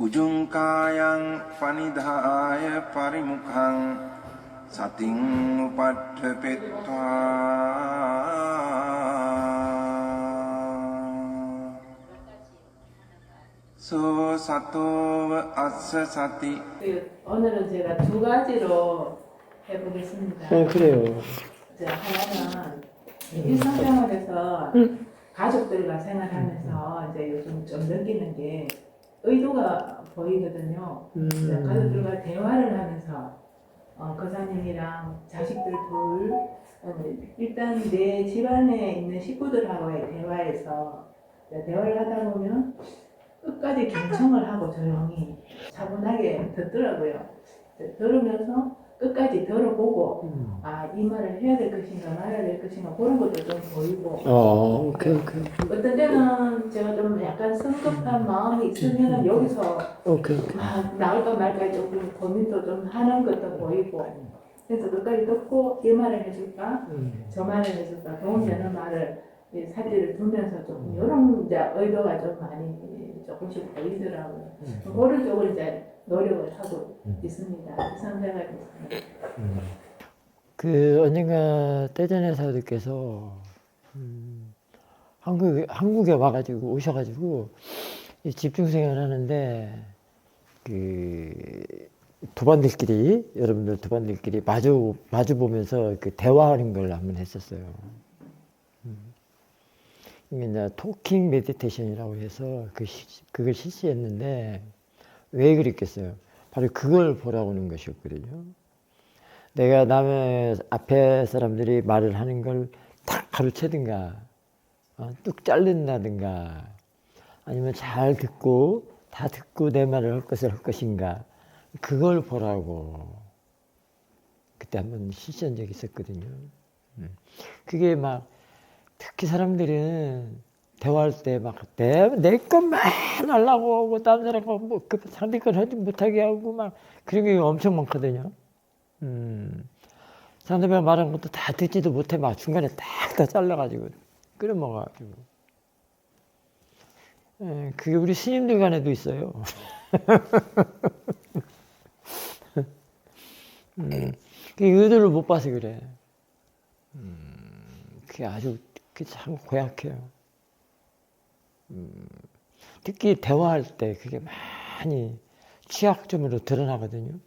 Ujungkayang panidhaya parimukhang sating upadhepetva so sato assa sati. 오늘은 제가 두 가지로 해보겠습니다. 그래요. 하나는 일상생활에서 가족들과 생활하면서 이제 요즘 좀 느끼는 게 의도가 보이거든요. 가족들과 대화를 하면서 거사님이랑 자식들 둘 일단 내 집안에 있는 식구들하고의 대화에서 대화를 하다 보면 끝까지 경청을 하고 조용히 차분하게 듣더라고요. 들으면서 끝까지 들어보고 이 말을 해야 될 것인가 말아야 될 것인가 그런 것도 좀 보이고 어떤 때는 제가 좀 약간 성급한 마음이 있으면 여기서 나올까 말까 조금 고민도 좀 하는 것도 보이고 그래서 끝까지 듣고 이 말을 해줄까 저 말을 해줄까 도움되는 말을 사지를 두면서 조금 이런 이제 의도가 좀 많이 조금씩 보이더라고요. 그런 쪽을 이제 노력을 하고 있습니다. 일상생활에서. 언젠가 떼전의 사도께서 한국에 와가지고 오셔가지고 집중생활을 하는데 여러분들 도반들끼리 마주 보면서 대화하는 걸 한번 했었어요. 이게 이제 토킹 메디테이션이라고 해서 그걸 실시했는데 왜 그랬겠어요? 바로 그걸 보라고 하는 것이었거든요. 내가 남의 앞에 사람들이 말을 하는 걸 탁 가로채든가 뚝 자른다든가 아니면 잘 듣고 다 듣고 내 말을 할 것인가 그걸 보라고 그때 한번 실시한 적이 있었거든요. 그게 막 특히 사람들은 대화할 때 막 내 것만 하려고 하고 다른 사람하고 상대 걸 하지 못하게 하고 막 그런 게 엄청 많거든요. 상대방 말한 것도 다 듣지도 못해 막 중간에 딱 다 잘라가지고 끓여먹어가지고 그게 우리 스님들 간에도 있어요. 그게 의도를 못 봐서 그래. 그게 참 고약해요. 특히 대화할 때 그게 많이 취약점으로 드러나거든요.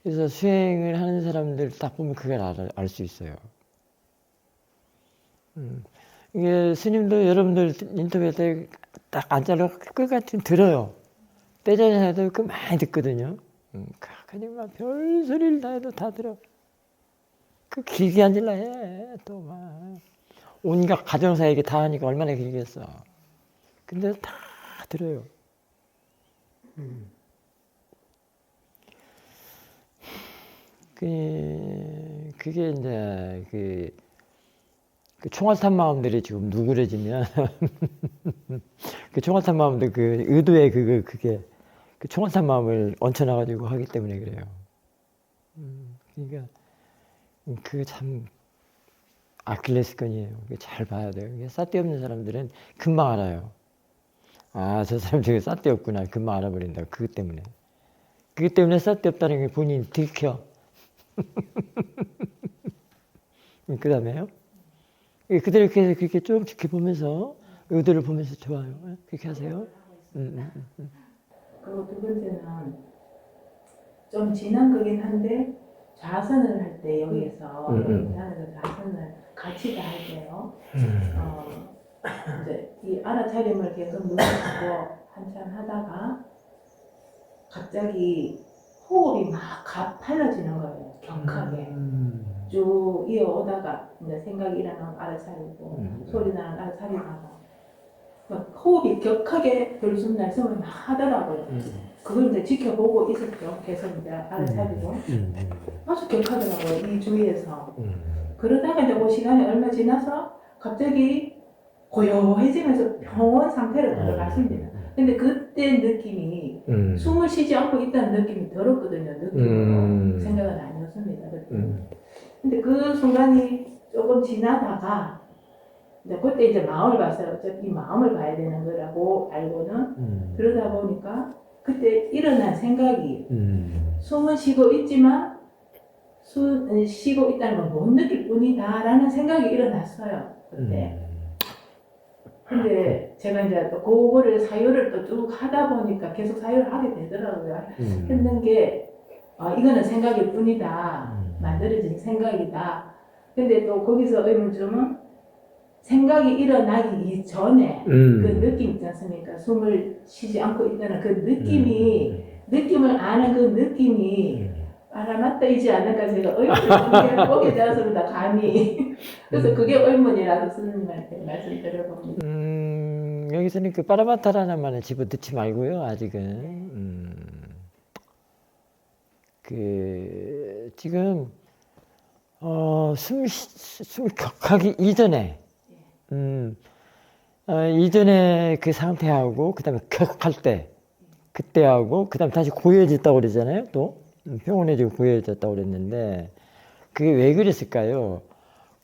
그래서 수행을 하는 사람들 딱 보면 그걸 알 수 있어요. 이게 스님도 여러분들 인터뷰 때 딱 안 잘라고 끝까지 들어요. 떼전에도 그 많이 듣거든요. 그냥 막 별 소리를 다 해도 다 들어. 그 길게 앉으려 해. 또 막. 온갖 가정사 얘기 다 하니까 얼마나 길겠어. 근데 다 들어요. 그게 이제 그 총알탄 마음들이 지금 누그러지면 그 총알탄 마음들 그 의도의 그게 그 총알탄 마음을 얹혀놔가지고 하기 때문에 그래요. 그러니까 그게 참 아킬레스건이에요. 잘 봐야 돼요. 삿대없는 사람들은 금방 알아요. 저 사람 저게 삿대없구나. 금방 알아버린다. 그것 때문에. 그것 때문에 삿대없다는 게 본인이 들켜. 그 다음에요. 그대로 그렇게 좀 지켜보면서 의도를 보면서 좋아요. 그렇게 하세요. 그리고 두 번째는 좀 진한 거긴 한데 좌선을 할 때 여기에서 좌선을 같이 다 할게요. 이제 이 알아차림을 계속 누르고 한참 하다가 갑자기 호흡이 막 가팔라지는 거예요. 격하게 쭉 이어오다가 이제 생각이 일어나면 알아차리고 소리 나는 알아차리다가 막 호흡이 격하게 들숨날숨을 막 하더라고요. 그걸 이제 지켜보고 있었죠. 계속 이제 알아차리고 아주 격하더라고요. 이 주위에서. 그러다가 이제 그 시간이 얼마 지나서 갑자기 고요해지면서 평온 상태로 들어갔습니다. 근데 그때 느낌이 숨을 쉬지 않고 있다는 느낌이 들었거든요. 느낌으로. 생각은 아니었습니다. 근데 그 순간이 조금 지나다가 이제 그때 이제 마음을 봤어요. 어차피 마음을 봐야 되는 거라고 알고는 그러다 보니까 그때 일어난 생각이 숨은 쉬고 있지만 쉬고 있다는 걸 못 느낄 뿐이다라는 생각이 일어났어요. 그때. 근데 제가 이제 또 그거를 사유를 또 쭉 하다 보니까 계속 사유를 하게 되더라고요. 했는 게 이거는 생각일 뿐이다. 만들어진 생각이다. 근데 또 거기서 의문점은 생각이 일어나기 이전에 그 느낌 있지 않습니까? 숨을 쉬지 않고 있다는 그 느낌이 느낌을 아는 그 느낌이 알아맞다이지 않을까 제가 의문을 보게 되었습니다. 감히. 그래서 그게 의문이라서 스님한테 말씀드려봅니다. 여기서는 그 빠라마타라는 말을 집어넣지 말고요. 아직은 그 지금 숨 격하기 이전에 이전에 그 상태하고 그다음에 격할 때 그때하고 그다음에 다시 고요해졌다고 그러잖아요. 또 평온해지고 고요해졌다고 그랬는데 그게 왜 그랬을까요?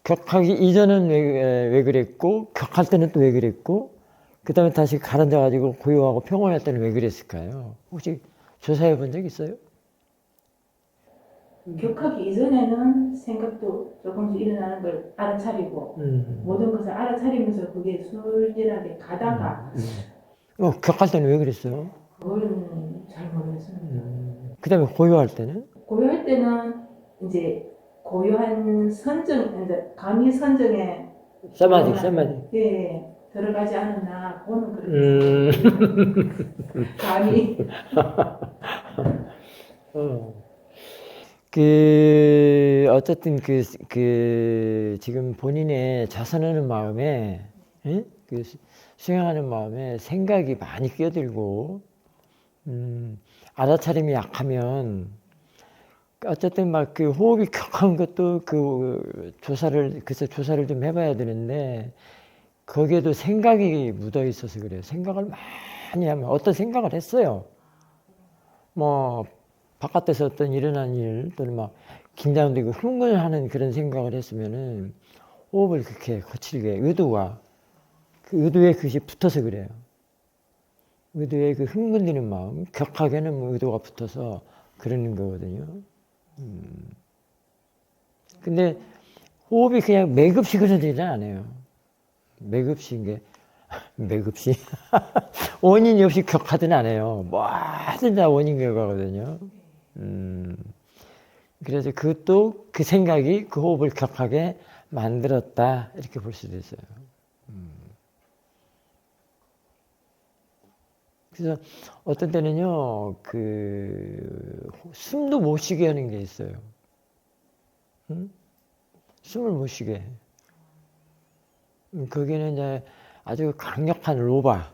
격하기 이전은 왜 그랬고 격할 때는 또 왜 그랬고 그다음에 다시 가라앉아가지고 고요하고 평온할 때는 왜 그랬을까요? 혹시 조사해 본 적 있어요? 격하기 이전에는 생각도 조금씩 일어나는 걸 알아차리고 모든 것을 알아차리면서 그게 순진하게 가다가 격할 때는 왜 그랬어요? 그거는 잘 모르겠습니다. 그 다음에 고요할 때는? 고요할 때는 이제 고요한 선정, 이제 감히 선정에 사마디. 예, 들어가지 않았나 보는 그런 감히 어쨌든 지금 본인의 자선하는 마음에, 응? 수행하는 마음에 생각이 많이 끼어들고, 알아차림이 약하면, 어쨌든 막 그 호흡이 격한 것도 글쎄 조사를 좀 해봐야 되는데, 거기에도 생각이 묻어 있어서 그래요. 생각을 많이 하면, 어떤 생각을 했어요. 뭐, 바깥에서 어떤 일어난 일 또는 막 긴장되고 흥분하는 그런 생각을 했으면은 호흡을 그렇게 거칠게 의도가 그 의도에 그것이 붙어서 그래요. 의도에 그 흥분되는 마음, 격하게는 의도가 붙어서 그러는 거거든요. 근데 호흡이 그냥 매급시 그러지는 않아요. 매급시인 게 매급시 원인이 없이 격하지는 않아요. 뭐든 다 원인 결과거든요. 그래서 그것도 그 생각이 그 호흡을 격하게 만들었다 이렇게 볼 수도 있어요. 그래서 어떤 때는요 숨도 못 쉬게 하는 게 있어요. 숨을 못 쉬게. 거기는 이제 아주 강력한 로바가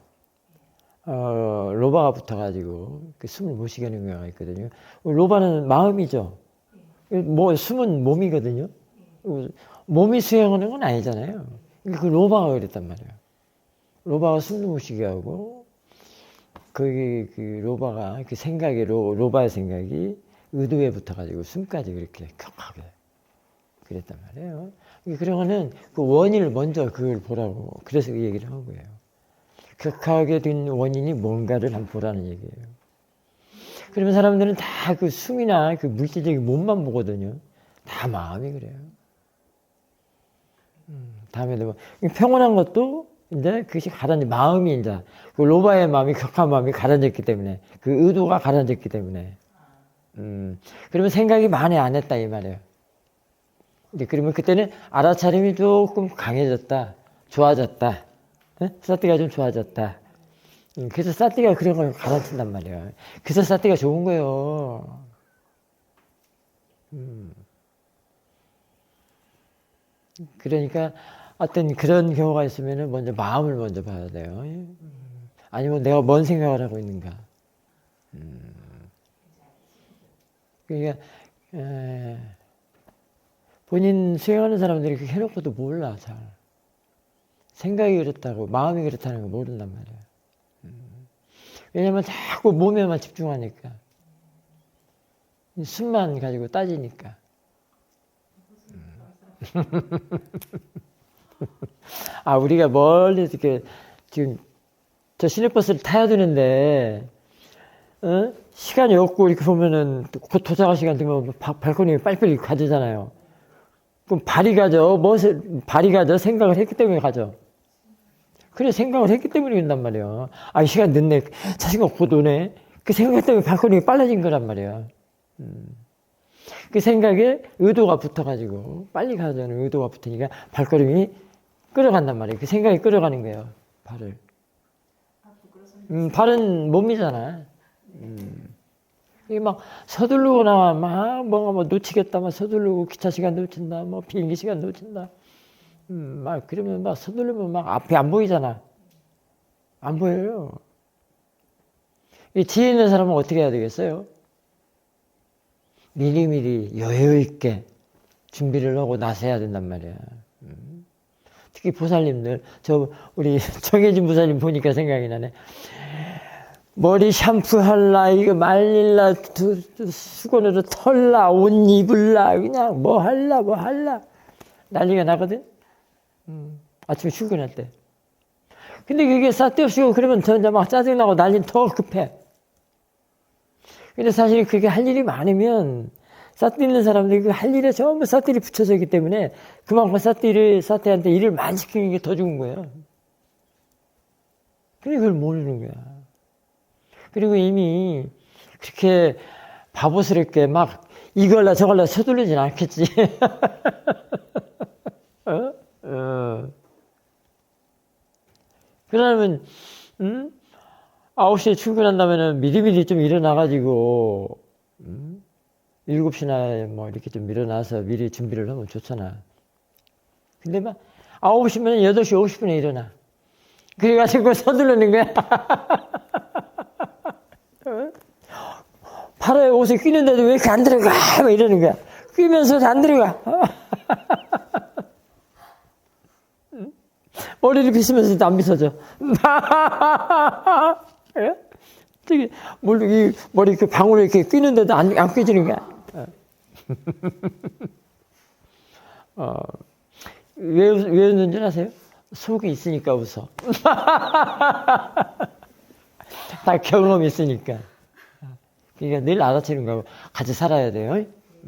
붙어가지고 그 숨을 못 쉬게 하는 경우가 있거든요. 로바는 마음이죠. 숨은 몸이거든요. 몸이 수행하는 건 아니잖아요. 그 로바가 그랬단 말이에요. 로바가 숨도 못 쉬게 하고 거기 그 로바가 그 생각이 로바의 생각이 의도에 붙어가지고 숨까지 그렇게 격하게 그랬단 말이에요. 그러면은 그 원인을 먼저 그걸 보라고 그래서 그 얘기를 한 거예요. 격하게 된 원인이 뭔가를 한번 보라는 얘기예요. 그러면 사람들은 다 그 숨이나 그 물질적인 몸만 보거든요. 다 마음이 그래요. 다음에도 뭐 평온한 것도 이제 그것이 가라앉은 마음이 이제 그 로바의 마음이 격한 마음이 가라앉았기 때문에 그 의도가 가라앉았기 때문에 그러면 생각이 많이 안 했다 이 말이에요. 이제 그러면 그때는 알아차림이 조금 강해졌다, 좋아졌다, 사티가 좀 좋아졌다. 그래서 사티가 그런 걸 가라앉힌단 말이에요. 그래서 사티가 좋은 거예요. 그러니까 어떤 그런 경우가 있으면 먼저 마음을 먼저 봐야 돼요. 아니면 내가 뭔 생각을 하고 있는가. 그러니까 본인 수행하는 사람들이 그렇게 해놓고도 몰라 잘. 생각이 그렇다고 마음이 그렇다는 걸 모른단 말이에요. 왜냐면 자꾸 몸에만 집중하니까 숨만 가지고 따지니까 아, 우리가 멀리 이렇게 지금 저 시내버스를 타야 되는데, 시간이 없고 이렇게 보면은 곧 도착할 시간 되면 발코니에 빨리빨리 가지잖아요. 그럼 발이 가죠. 발이 가죠. 생각을 했기 때문에 가죠. 그래, 생각을 했기 때문에 온단 말이야. 아, 이 시간 늦네. 자식아 곧 오네. 그 생각 때문에 발코니가 빨라진 거란 말이야. 그 생각에 의도가 붙어가지고 빨리 가자는 의도가 붙으니까 발걸음이 끌어간단 말이에요. 그 생각이 끌어가는 거예요. 발을. 발은 몸이잖아. 이게 막 서두르거나 막 뭔가 뭐 놓치겠다, 막 서두르고 기차 시간 놓친다, 뭐 비행기 시간 놓친다. 막 그러면 막 서두르면 막 앞이 안 보이잖아. 안 보여요. 이 뒤에 있는 사람은 어떻게 해야 되겠어요? 미리미리 여유 있게 준비를 하고 나서야 된단 말이야. 특히 보살님들, 우리 정혜진 보살님 보니까 생각이 나네. 머리 샴푸할라, 이거 말릴라, 수건으로 털라, 옷 입을라, 그냥 뭐 할라. 난리가 나거든? 아침에 출근할 때. 근데 그게 쓸데없이고 그러면 더 이제 막 짜증나고 난리는 더 급해. 근데 사실 그게 할 일이 많으면 사띠 있는 사람들이 그 할 일에 전부 사띠리 붙여져 있기 때문에 그만큼 사띠한테 일을 많이 시키는 게 더 좋은 거예요. 근데 그걸 모르는 거야. 그리고 이미 그렇게 바보스럽게 막 이걸라 저걸라 서두르진 않겠지. 그러면 9시에 출근한다면은 미리미리 좀 일어나가지고 7시나 뭐 이렇게 좀 일어나서 미리 준비를 하면 좋잖아. 근데 막 9시면 8시 50분에 일어나. 그래가지고 서두르는 거야. 팔에 옷에 끼는데도 왜 이렇게 안 들어가? 막 이러는 거야. 끼면서도 안 들어가. 머리를 빗으면서도 안 빗어져. 저기, 머리 그 방울에 이렇게 끼는데도 안 끼지는 거야. 왜 웃는 줄 아세요? 속이 있으니까 웃어. 다 경험이 있으니까. 그러니까 늘 알아채는 거고 같이 살아야 돼요.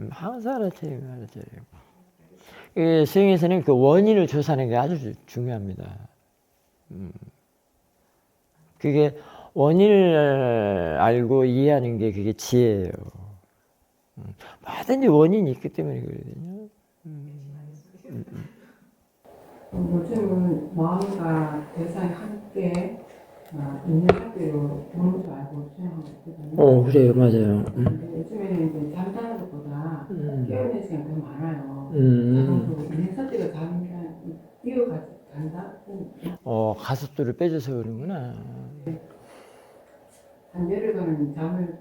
항상 알아채는 거 알아채야 돼요. 수행에서는 그 원인을 조사하는 게 아주 중요합니다. 그게 원인을 알고 이해하는 게 그게 지혜예요. 뭐든지 원인이 있기 때문에 그러거든요. 요즘은 마음과 대상이 함께 있는 상태로 보는 줄 알고 수행하고 있거든요. 그래요, 맞아요. 근데 요즘에는 이제 잠자는 것보다 깨어있는 시간이 더 많아요. 자동으로 있는 상태가 잠깐 뛰어간다? 가습도를 빼줘서 그러는구나. 단계를 가면 잠을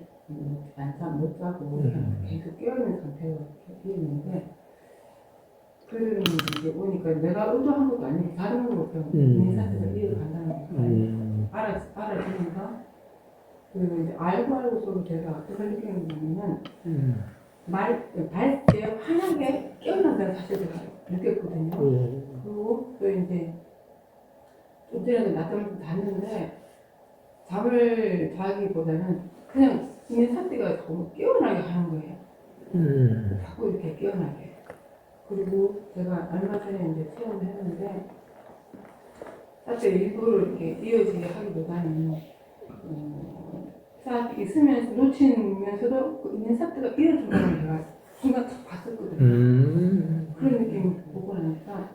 못 자고 계속 깨어있는 상태로 이렇게 있는데 그러면 이제 오니까 내가 의도한 것도 아니고 자동으로 그냥 있는 상태가 뛰어간다는 거 알아지면서 그리고 이제 알고서도 제가 어떻게 느끼는 거냐면 발제 환하게 깨어난다는 사실을 느꼈거든요. 그리고 또 이제 좀 전에 낮잠을 잤는데 잠을 자기보다는 그냥 있는 상태가 너무 깨어나게 하는 거예요. 자꾸 이렇게 깨어나게. 그리고 제가 얼마 전에 이제 체험을 했는데 사실 일부러 이렇게 이어지게 하기보다는 싹 있으면서 놓치면서도 있는 상태가 이어진다는 제가 순간 딱 봤었거든요. 그런 느낌 보고 나니까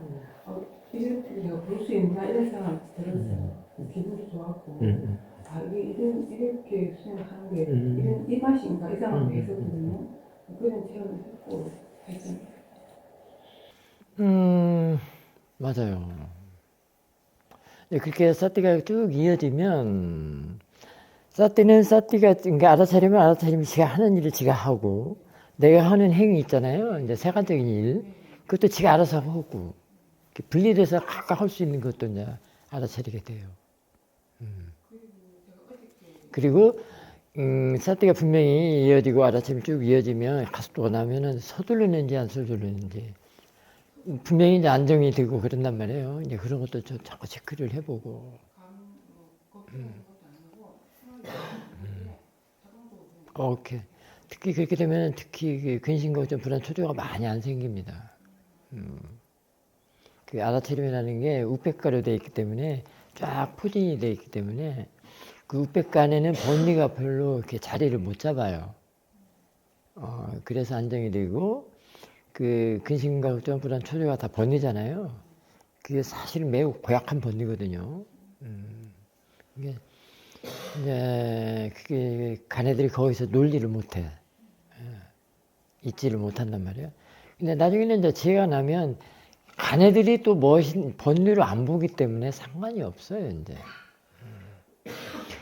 이렇게 내가 볼 수 있나 이런 생각이 들었어요. 기분도 좋았고 이렇게 수행하는 게 이 맛인가 이 생각도 했었거든요. 그런 체험을 했고 했습니다. 맞아요. 그렇게 사띠가 쭉 이어지면 사띠는 사띠가 그러니까 알아차리면 지가 하는 일을 지가 하고 내가 하는 행위 있잖아요. 이제 세간적인 일 그것도 지가 알아서 하고 분리돼서 각각 할 수 있는 것도 이제 알아차리게 돼요. 그리고 사띠가 분명히 이어지고 알아차림이 쭉 이어지면 가속도가 나면은 서두르는지 안 서두르는지 분명히 이제 안정이 되고 그런단 말이에요. 이제 그런 것도 좀 자꾸 체크를 해보고. 오케이. 특히 그렇게 되면 특히 그 근심걱정 불안 초조가 많이 안 생깁니다. 그 알아차림이라는 게 우백가로 되어 있기 때문에 쫙 포진이 되어 있기 때문에 그 우백가 안에는 번뇌가 별로 이렇게 자리를 못 잡아요. 그래서 안정이 되고 그 근심걱정 불안 초조가 다 번뇌잖아요. 그게 사실 매우 고약한 번뇌거든요. 이게 이제 그게 가네들이 거기서 논리를 못해. 잊지를 못한단 말이에요. 근데 나중에는 이제 지혜가 나면 가네들이 또 번뇌를 안 보기 때문에 상관이 없어요, 이제.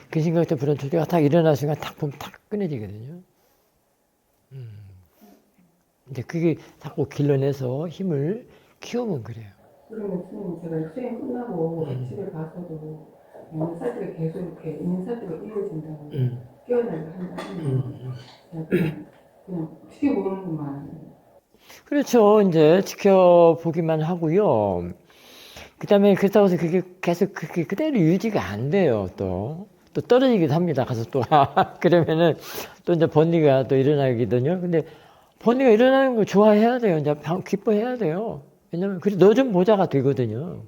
근심걱정 불안 초조가 딱 일어나는 순간 탁 보면 탁 끊어지거든요. 이제 그게 자꾸 길러내서 힘을 키우면 그래요. 그러면 선생님 제가 수행 끝나고 집에 가서도 있는 사태가 계속 이렇게 있는 사태가 이어진다고 깨어나게 한다면 그냥 지켜보는 것만. 그렇죠. 이제 지켜보기만 하고요. 그 다음에 그렇다고 해서 그게 계속 그게 그대로 유지가 안 돼요, 또. 또 떨어지기도 합니다. 가서 또. 그러면은 또 이제 번뇌가 또 일어나거든요. 근데 번뇌가 일어나는 거 좋아해야 돼요. 이제 기뻐해야 돼요. 왜냐면, 그래, 너 좀 보자가 되거든요.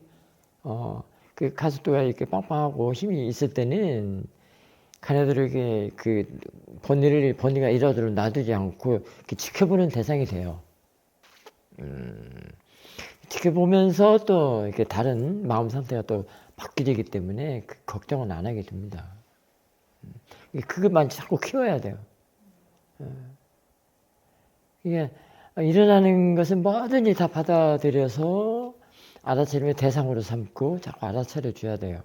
그 가속도가 이렇게 빵빵하고 힘이 있을 때는 가네들에게 그 번뇌가 일어나도록 놔두지 않고 이렇게 지켜보는 대상이 돼요. 지켜보면서 또 이렇게 다른 마음 상태가 또 바뀌기 때문에 그 걱정은 안 하게 됩니다. 그것만 자꾸 키워야 돼요. 이게 일어나는 것은 뭐든지 다 받아들여서 알아차림의 대상으로 삼고 자꾸 알아차려 줘야 돼요.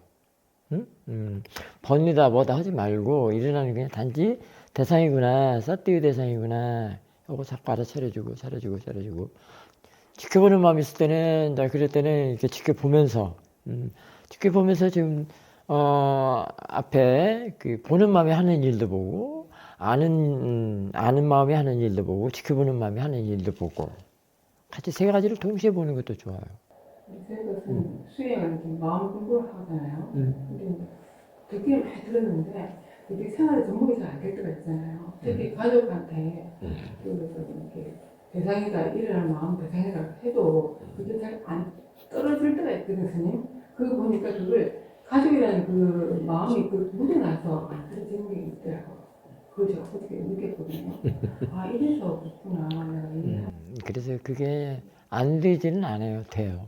번뇌다 뭐다 하지 말고 일어나는 게 그냥 단지 대상이구나, 사띠의 대상이구나 하고 자꾸 알아차려주고 차려주고 지켜보는 마음이 있을 때는, 그럴 때는 이렇게 지켜보면서 지금 앞에 그 보는 마음이 하는 일도 보고 아는 마음이 하는 일도 보고 지켜보는 마음이 하는 일도 보고 같이 세 가지를 동시에 보는 것도 좋아요. 저희가 수행을 이제 마음 공부를 하잖아요. 근데 듣기를 많이 들었는데 이게 생활에 접목이 잘 안 될 때가 있잖아요. 특히 가족한테 그래서 이렇게 대상이가 일어나는 마음 대상이라 해도 그게 잘 안 떨어질 때가 있거든요, 스님. 그거 보니까 그걸 가족이라는 그 마음이 그 묻어나서 안 떨어지는 게 있더라고요. 그걸 제가 어떻게 느꼈거든요. 아, 이래서 그렇구나. 내가 이해하고. 그래서 그게 안 되지는 않아요. 돼요.